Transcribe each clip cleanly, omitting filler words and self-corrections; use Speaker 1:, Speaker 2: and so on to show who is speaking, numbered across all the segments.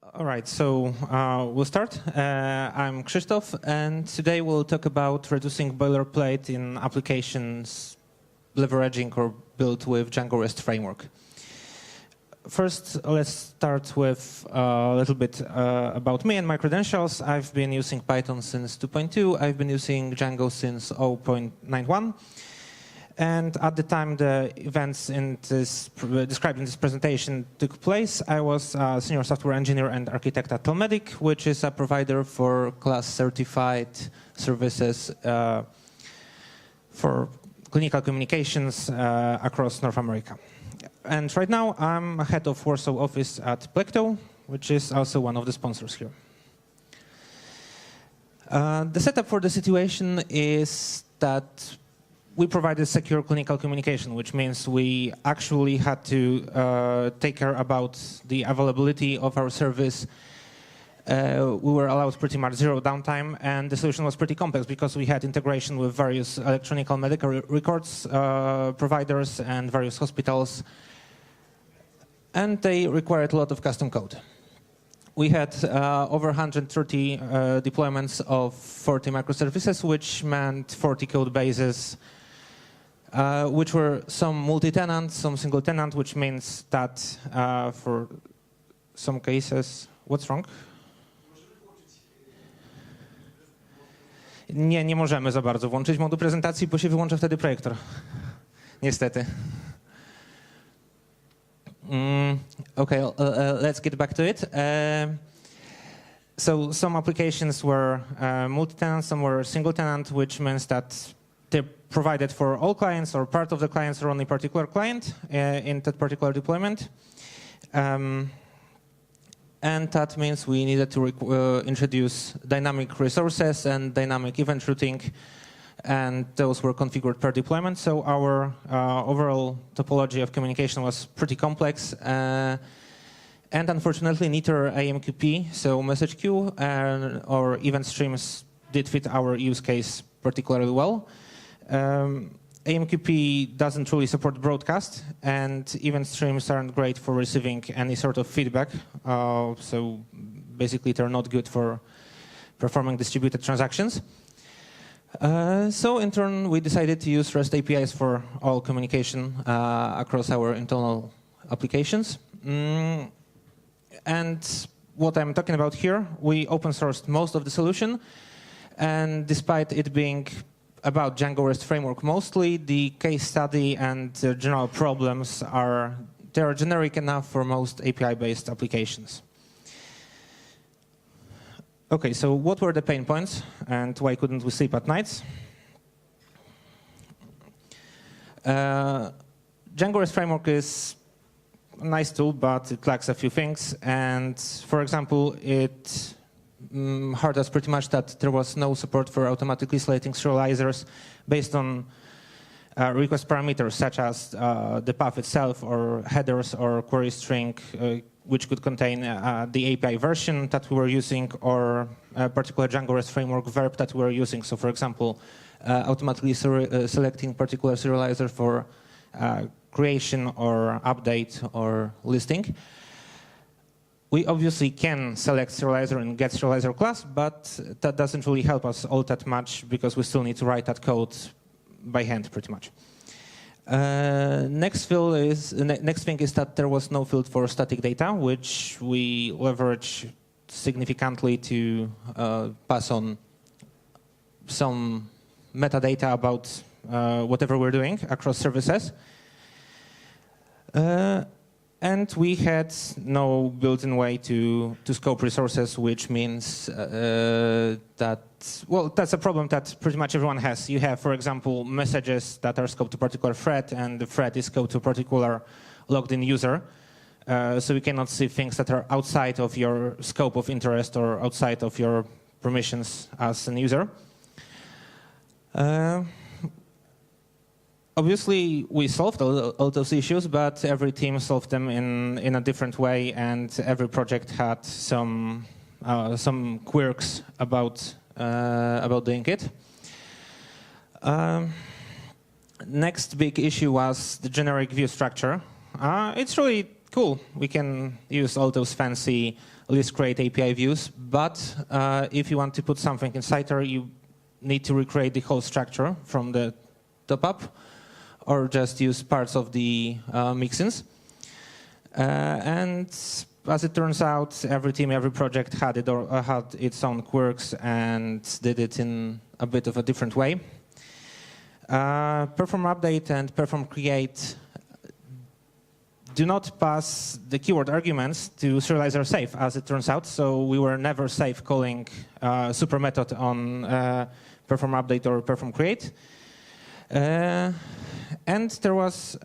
Speaker 1: All right, so we'll start. I'm Krzysztof, and today we'll talk about reducing boilerplate in applications leveraging or built with Django Rest Framework. First, let's start with a little bit about me and my credentials. I've been using Python since 2.2. I've been using Django since 0.91. And at the time the events described in this presentation took place, I was a senior software engineer and architect at Telmedic, which is a provider for class-certified services for clinical communications across North America. And right now, I'm head of Warsaw office at Plecto, which is also one of the sponsors here. The setup for the situation is that we provided secure clinical communication, which means we actually had to take care about the availability of our service. We were allowed pretty much zero downtime, and the solution was pretty complex because we had integration with various electronic medical records providers and various hospitals, and they required a lot of custom code. We had over 130 deployments of 40 microservices, which meant 40 code bases, which were some multi-tenant, some single-tenant, which means that for some cases... What's wrong? Nie możemy za bardzo włączyć modu prezentacji, bo się wyłącza wtedy projektor. Niestety. Okay, let's get back to it. So some applications were multi-tenant, some were single-tenant, which means that they're provided for all clients or part of the clients or only particular client in that particular deployment. And that means we needed to introduce dynamic resources and dynamic event routing, and those were configured per deployment. So our overall topology of communication was pretty complex. And unfortunately, neither AMQP, so message queue, or event streams did fit our use case particularly well. AMQP doesn't really support broadcast, and event streams aren't great for receiving any sort of feedback. So basically, they're not good for performing distributed transactions. So in turn, we decided to use REST APIs for all communication across our internal applications. And what I'm talking about here, we open sourced most of the solution. And despite it being about Django Rest Framework mostly, the case study and the general problems are generic enough for most API-based applications. Okay, so what were the pain points and why couldn't we sleep at nights? Django Rest Framework is a nice tool, but it lacks a few things. And for example, it hurt us pretty much that there was no support for automatically selecting serializers based on request parameters such as the path itself or headers or query string, which could contain the API version that we were using or a particular Django Rest Framework verb that we were using. So for example, automatically selecting particular serializer for creation or update or listing. We obviously can select serializer and get serializer class, but that doesn't really help us all that much because we still need to write that code by hand pretty much. Next thing is that there was no field for static data, which we leverage significantly to pass on some metadata about whatever we're doing across services. And we had no built-in way to scope resources, which means that, well, that's a problem that pretty much everyone has. You have, for example, messages that are scoped to a particular thread, and the thread is scoped to a particular logged-in user. So you cannot see things that are outside of your scope of interest or outside of your permissions as an user. Obviously, we solved all those issues, but every team solved them in a different way, and every project had some quirks about doing it. Next big issue was the generic view structure. It's really cool, we can use all those fancy list create API views, but if you want to put something inside there, you need to recreate the whole structure from the top up, or just use parts of the mixins. And as it turns out, every team, every project had its own quirks and did it in a bit of a different way. Perform update and perform create do not pass the keyword arguments to serializer safe, as it turns out. So we were never safe calling super method on perform update or perform create. And there was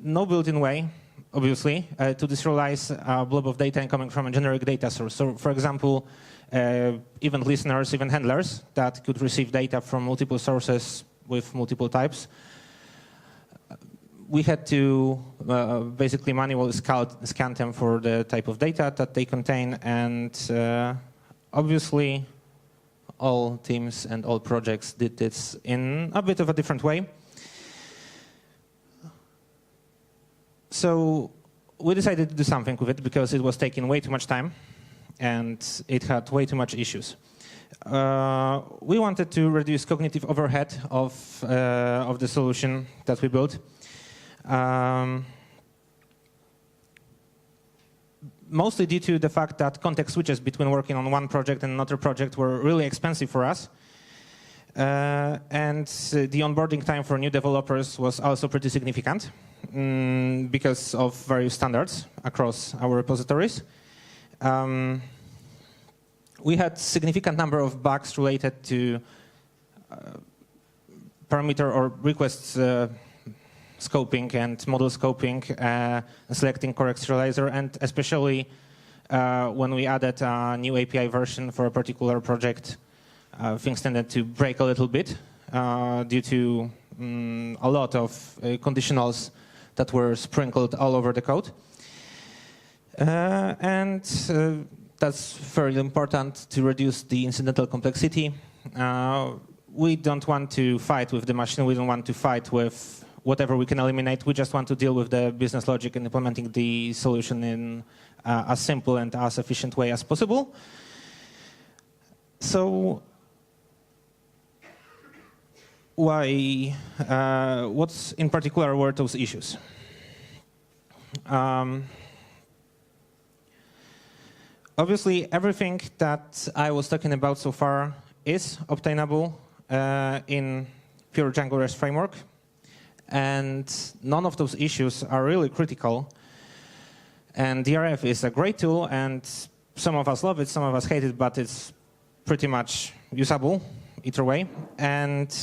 Speaker 1: no built-in way, obviously, to deserialize a blob of data incoming from a generic data source. So, for example, event listeners, event handlers that could receive data from multiple sources with multiple types. We had to basically manually scan them for the type of data that they contain, and obviously all teams and all projects did this in a bit of a different way. So we decided to do something with it because it was taking way too much time and it had way too much issues. We wanted to reduce cognitive overhead of the solution that we built. Mostly due to the fact that context switches between working on one project and another project were really expensive for us. And the onboarding time for new developers was also pretty significant because of various standards across our repositories. We had significant number of bugs related to parameter or requests scoping and model scoping, selecting correct serializer, and especially when we added a new API version for a particular project, things tended to break a little bit due to a lot of conditionals that were sprinkled all over the code. And that's very important to reduce the incidental complexity. We don't want to fight with the machine. We don't want to fight with whatever we can eliminate. We just want to deal with the business logic and implementing the solution in as simple and as efficient way as possible. So why, what's in particular were those issues? Obviously, everything that I was talking about so far is obtainable in pure Django Rest Framework. And none of those issues are really critical. And DRF is a great tool, and some of us love it, some of us hate it, but it's pretty much usable either way. And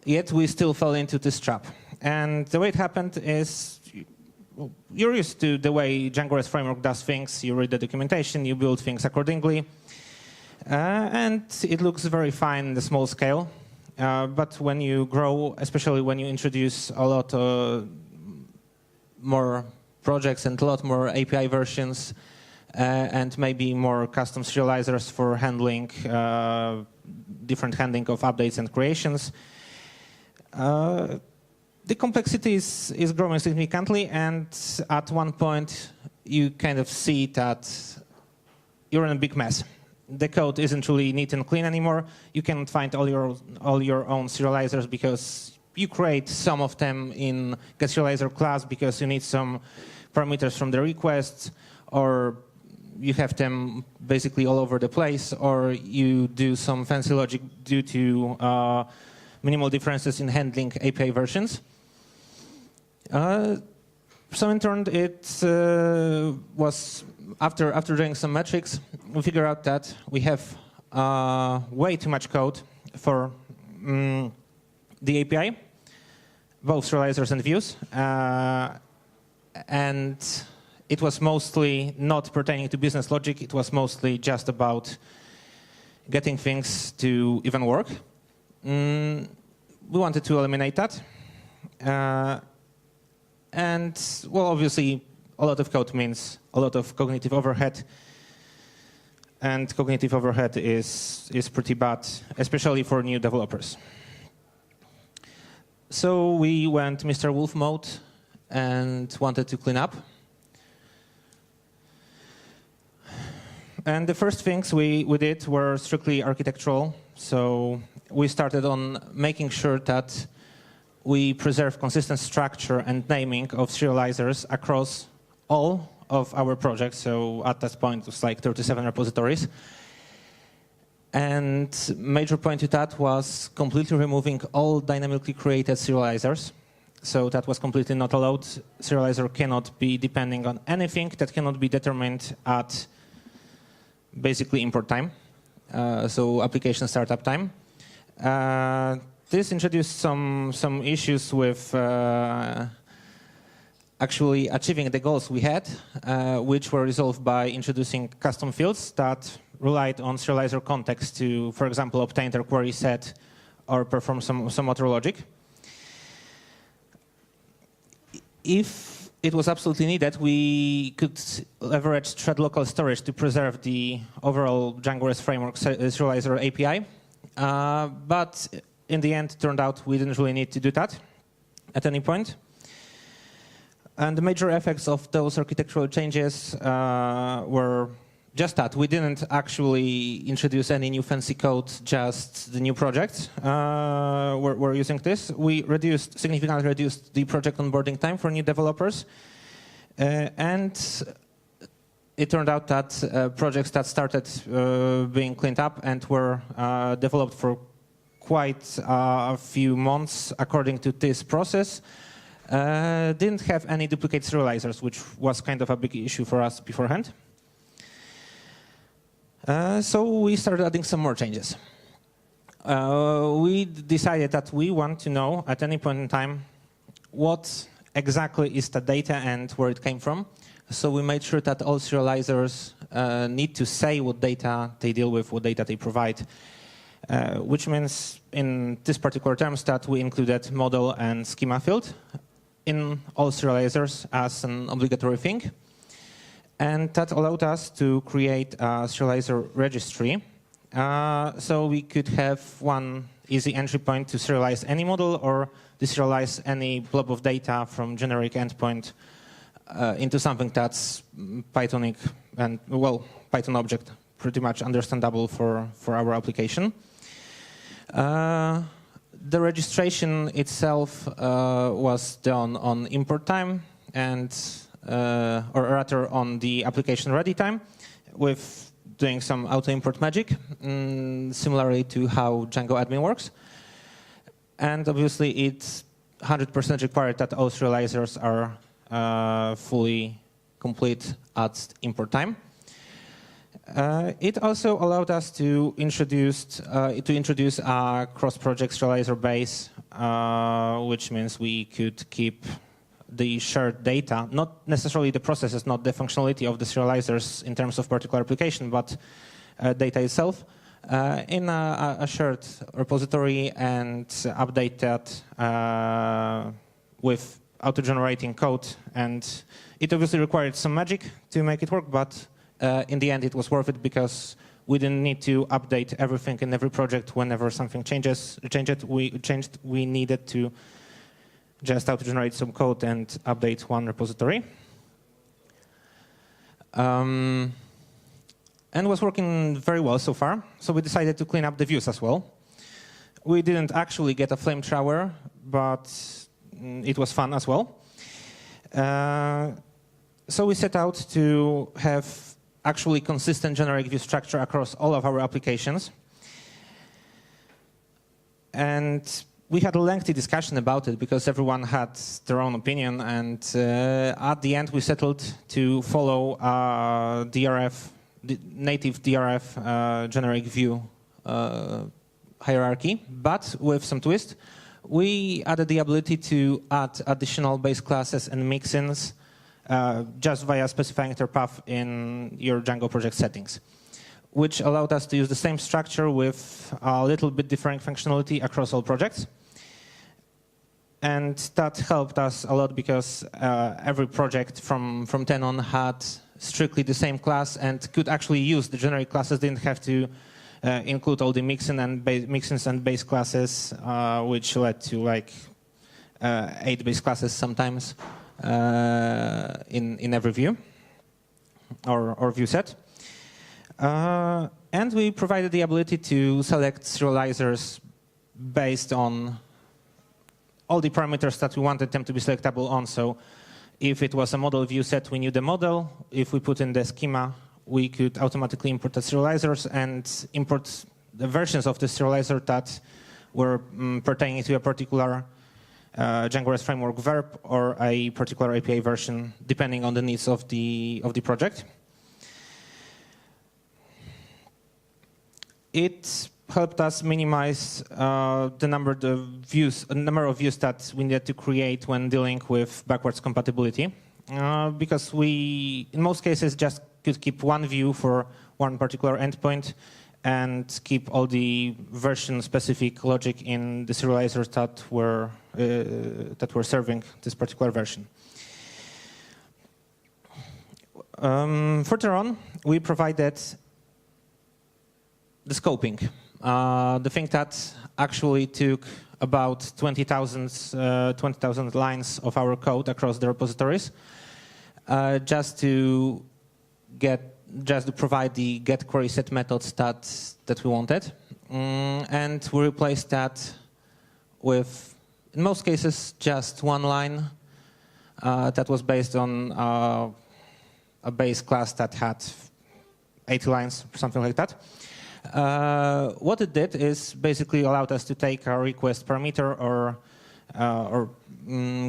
Speaker 1: yet we still fell into this trap. And the way it happened is, you're used to the way Django Rest Framework does things. You read the documentation, you build things accordingly. And it looks very fine in the small scale. But when you grow, especially when you introduce a lot more projects and a lot more API versions, and maybe more custom serializers for handling, different handling of updates and creations, the complexity is growing significantly, and at one point you kind of see that you're in a big mess. The code isn't really neat and clean anymore. You can't find all your own serializers because you create some of them in getSerializer class because you need some parameters from the requests, or you have them basically all over the place, or you do some fancy logic due to minimal differences in handling API versions. So in turn, it was after doing some metrics, we figured out that we have way too much code for the API, both serializers and views, and it was mostly not pertaining to business logic. It was mostly just about getting things to even work. We wanted to eliminate that. And, well, obviously, a lot of code means a lot of cognitive overhead. And cognitive overhead is pretty bad, especially for new developers. So we went Mr. Wolf mode and wanted to clean up. And the first things we did were strictly architectural. So we started on making sure that we preserve consistent structure and naming of serializers across all of our projects. So at that point, it was like 37 repositories. And major point to that was completely removing all dynamically created serializers. So that was completely not allowed. Serializer cannot be depending on anything that cannot be determined at basically import time, so application startup time. This introduced some issues with actually achieving the goals we had, which were resolved by introducing custom fields that relied on serializer context to, for example, obtain their query set or perform some other logic. If it was absolutely needed, we could leverage thread local storage to preserve the overall Django Rest Framework serializer API. But in the end, it turned out we didn't really need to do that at any point. And the major effects of those architectural changes were just that. We didn't actually introduce any new fancy code, just the new projects were using this. We significantly reduced the project onboarding time for new developers. And it turned out that projects that started being cleaned up and were developed for quite a few months according to this process didn't have any duplicate serializers, which was kind of a big issue for us beforehand. So we started adding some more changes. We decided that we want to know at any point in time what exactly is the data and where it came from. So we made sure that all serializers need to say what data they deal with, what data they provide, which means in this particular terms that we included model and schema field in all serializers as an obligatory thing. And that allowed us to create a serializer registry. So we could have one easy entry point to serialize any model or deserialize any blob of data from generic endpoint into something that's Pythonic and, well, Python object, pretty much understandable for our application. The registration itself was done on import time and or rather on the application ready time with doing some auto-import magic, similarly to how Django admin works. And obviously it's 100% required that all serializers are fully complete at import time. It also allowed us to introduce a cross-project serializer base, which means we could keep the shared data, not necessarily the processes, not the functionality of the serializers in terms of particular application, but data itself, in a shared repository and update that with auto-generating code. And it obviously required some magic to make it work, but in the end it was worth it because we didn't need to update everything in every project whenever something changed. We needed to just auto-generate some code and update one repository. And was working very well so far, so we decided to clean up the views as well. We didn't actually get a flamethrower, but it was fun as well. So we set out to have actually consistent generic view structure across all of our applications. And we had a lengthy discussion about it because everyone had their own opinion, and at the end we settled to follow DRF, the native DRF generic view hierarchy, but with some twist. We added the ability to add additional base classes and mixins just via specifying their path in your Django project settings, which allowed us to use the same structure with a little bit different functionality across all projects. And that helped us a lot because every project from then on had strictly the same class and could actually use the generic classes, didn't have to include all the mixins and base classes, which led to like 8 base classes sometimes. in every view or view set. And we provided the ability to select serializers based on all the parameters that we wanted them to be selectable on. So if it was a model view set, we knew the model. If we put in the schema, we could automatically import the serializers and import the versions of the serializer that were pertaining to a particular Django Rest Framework verb or a particular API version, depending on the needs of the project. It helped us minimize the number of views that we needed to create when dealing with backwards compatibility, because we, in most cases, just could keep one view for one particular endpoint and keep all the version-specific logic in the serializers that were serving this particular version. Further on, we provided the scoping, the thing that actually took about 20,000 lines of our code across the repositories, just to provide the get query set methods that we wanted, and we replaced that with, in most cases, just one line that was based on a base class that had 80 lines, something like that. What it did is basically allowed us to take a request parameter or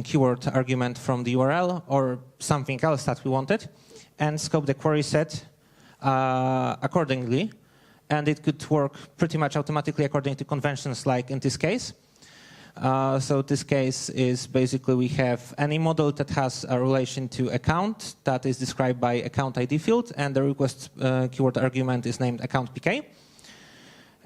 Speaker 1: keyword argument from the URL or something else that we wanted and scope the query set accordingly. And it could work pretty much automatically according to conventions like in this case. So this case is basically we have any model that has a relation to account that is described by account ID field, and the request keyword argument is named account PK.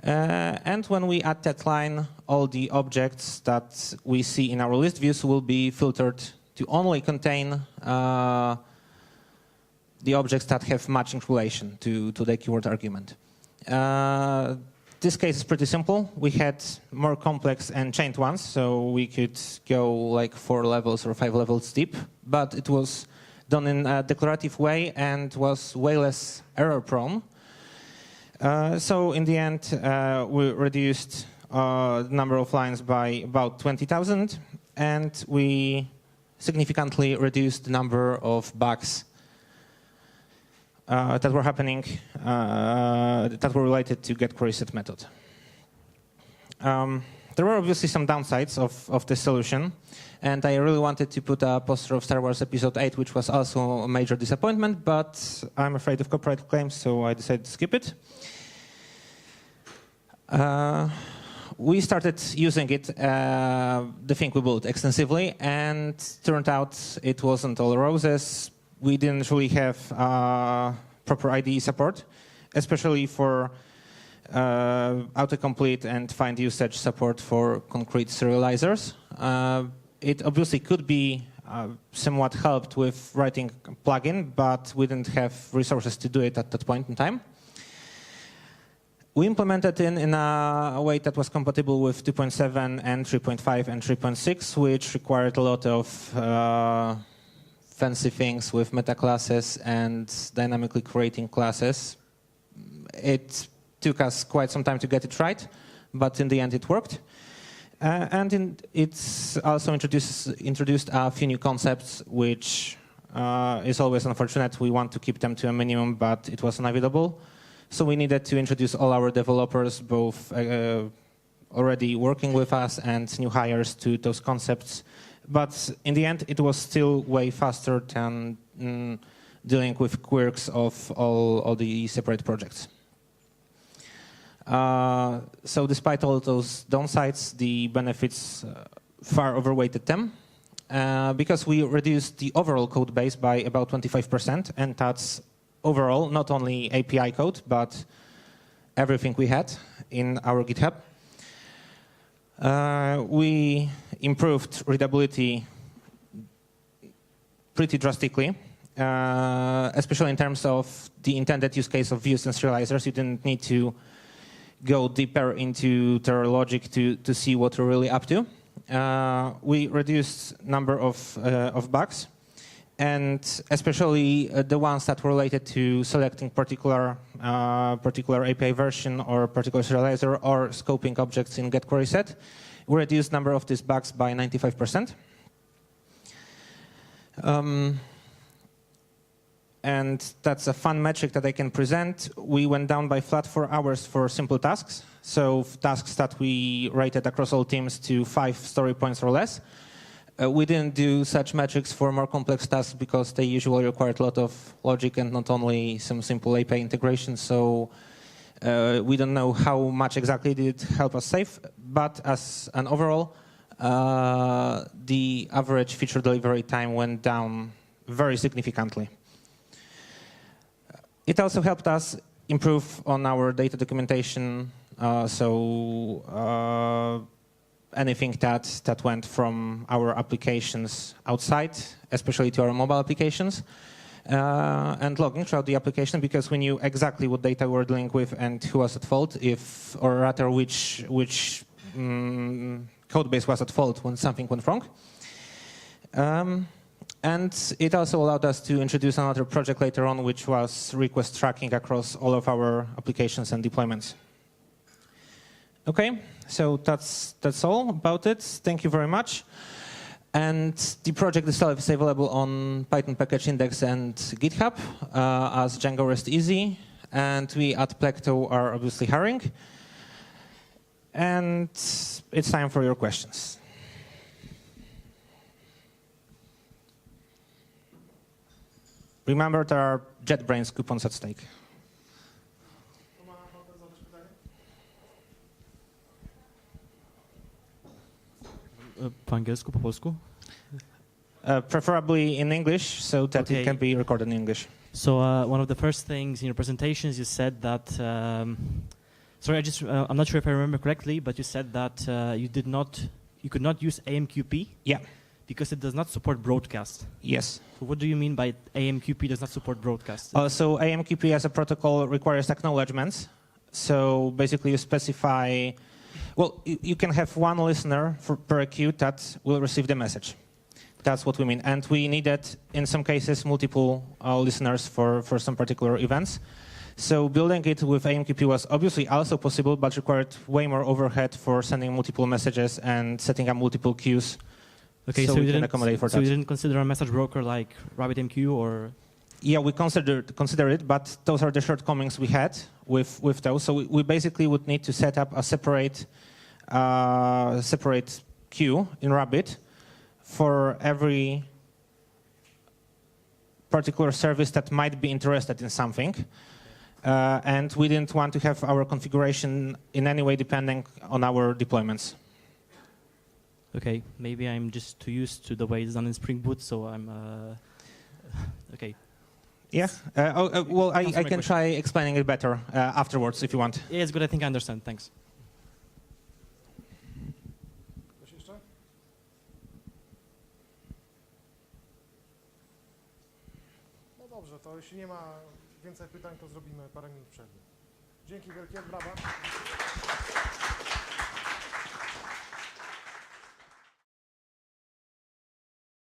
Speaker 1: And when we add that line, all the objects that we see in our list views will be filtered to only contain the objects that have matching relation to the keyword argument. This case is pretty simple. We had more complex and chained ones, so we could go like 4 levels or 5 levels deep, but it was done in a declarative way and was way less error prone. So in the end, we reduced the number of lines by about 20,000, and we significantly reduced the number of bugs that were happening, that were related to get query set method. There were obviously some downsides of this solution, and I really wanted to put a poster of Star Wars Episode 8, which was also a major disappointment, but I'm afraid of copyright claims, so I decided to skip it. We started using it, the thing we built, extensively, and turned out it wasn't all roses. We didn't really have proper IDE support, especially for autocomplete and find usage support for concrete serializers. It obviously could be somewhat helped with writing a plugin, but we didn't have resources to do it at that point in time. We implemented it in a way that was compatible with 2.7 and 3.5 and 3.6, which required a lot of fancy things with meta classes and dynamically creating classes. It took us quite some time to get it right, but in the end it worked. And it's also introduced a few new concepts, which is always unfortunate. We want to keep them to a minimum, but it was inevitable. So we needed to introduce all our developers, both already working with us and new hires, to those concepts. But in the end, it was still way faster than dealing with quirks of all the separate projects. So despite all those downsides, the benefits far overweighted them, because we reduced the overall code base by about 25%, and that's overall, not only API code, but everything we had in our GitHub. We improved readability pretty drastically, especially in terms of the intended use case of views and serializers. You didn't need to go deeper into their logic to see what we're really up to. We reduced number of bugs. and especially the ones that were related to selecting particular API version or particular serializer or scoping objects in get query set. We reduced number of these bugs by 95%. And that's a fun metric that I can present. We went down by flat 4 hours for simple tasks. So tasks that we rated across all teams to 5 story points or less. We didn't do such metrics for more complex tasks because they usually required a lot of logic and not only some simple API integration. So we don't know how much exactly did it help us save. But as an overall, the average feature delivery time went down very significantly. It also helped us improve on our data documentation. Anything that went from our applications outside, especially to our mobile applications, and logging throughout the application, because we knew exactly what data we were dealing with and who was at fault, or rather which code base was at fault when something went wrong. And it also allowed us to introduce another project later on, which was request tracking across all of our applications and deployments. Okay, so that's all about it. Thank you very much. And the project itself is available on Python Package Index and GitHub as Django Rest Easy. And we at Plecto are obviously hiring. And it's time for your questions. Remember, there are JetBrains coupons at stake.
Speaker 2: Po angielsku, po polsku?
Speaker 1: Preferably in English, so that it can be recorded in English.
Speaker 2: So one of the first things in your presentations, you said that. Sorry, I'm not sure if I remember correctly, but you said that you could not use AMQP.
Speaker 1: Yeah.
Speaker 2: Because it does not support broadcast.
Speaker 1: Yes.
Speaker 2: So what do you mean by AMQP does not support broadcast?
Speaker 1: So AMQP as a protocol requires acknowledgements. So basically, you specify. Well, you can have one listener per queue that will receive the message. That's what we mean. And we needed, in some cases, multiple listeners for some particular events. So building it with AMQP was obviously also possible, but required way more overhead for sending multiple messages and setting up multiple queues.
Speaker 2: Okay, so
Speaker 1: we can accommodate for that.
Speaker 2: So you didn't consider a message broker like RabbitMQ or?
Speaker 1: Yeah, we consider it, but those are the shortcomings we had with those. So we basically would need to set up a separate queue in Rabbit for every particular service that might be interested in something. And we didn't want to have our configuration in any way depending on our deployments.
Speaker 2: Okay, maybe I'm just too used to the way it's done in Spring Boot, so I'm okay.
Speaker 1: Yeah. Well, I can try explaining it better afterwards if you want.
Speaker 2: Yeah, it's good. I think I understand. Thanks.
Speaker 3: Ktoś jeszcze? No dobrze, to jeśli nie ma więcej pytań, to zrobimy parę minut przerwy. Dzięki wielkie, brawa.